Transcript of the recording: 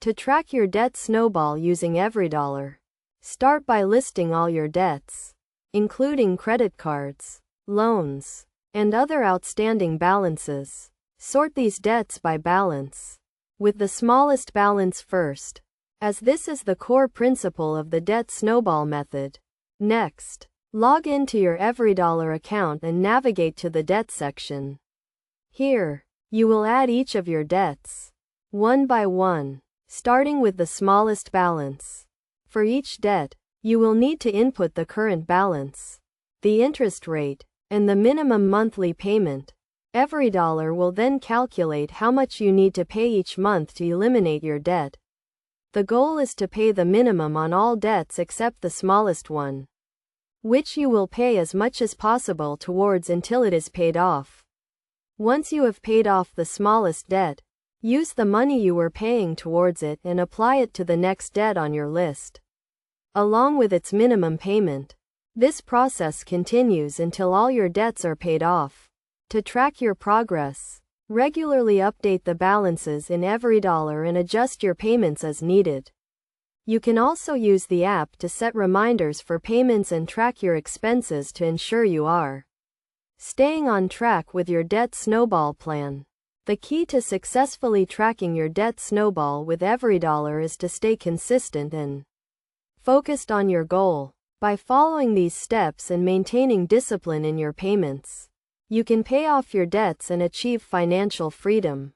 To track your debt snowball using EveryDollar, start by listing all your debts, including credit cards, loans, and other outstanding balances. Sort these debts by balance, with the smallest balance first, as this is the core principle of the debt snowball method. Next, log into your EveryDollar account and navigate to the debt section. Here, you will add each of your debts, one by one, starting with the smallest balance. For each debt, you will need to input the current balance, the interest rate, and the minimum monthly payment. EveryDollar will then calculate how much you need to pay each month to eliminate your debt. The goal is to pay the minimum on all debts except the smallest one, which you will pay as much as possible towards until it is paid off. Once you have paid off the smallest debt, use the money you were paying towards it and apply it to the next debt on your list, along with its minimum payment. This process continues until all your debts are paid off. To track your progress, regularly update the balances in EveryDollar and adjust your payments as needed. You can also use the app to set reminders for payments and track your expenses to ensure you are staying on track with your debt snowball plan. The key to successfully tracking your debt snowball with EveryDollar is to stay consistent and focused on your goal. By following these steps and maintaining discipline in your payments, you can pay off your debts and achieve financial freedom.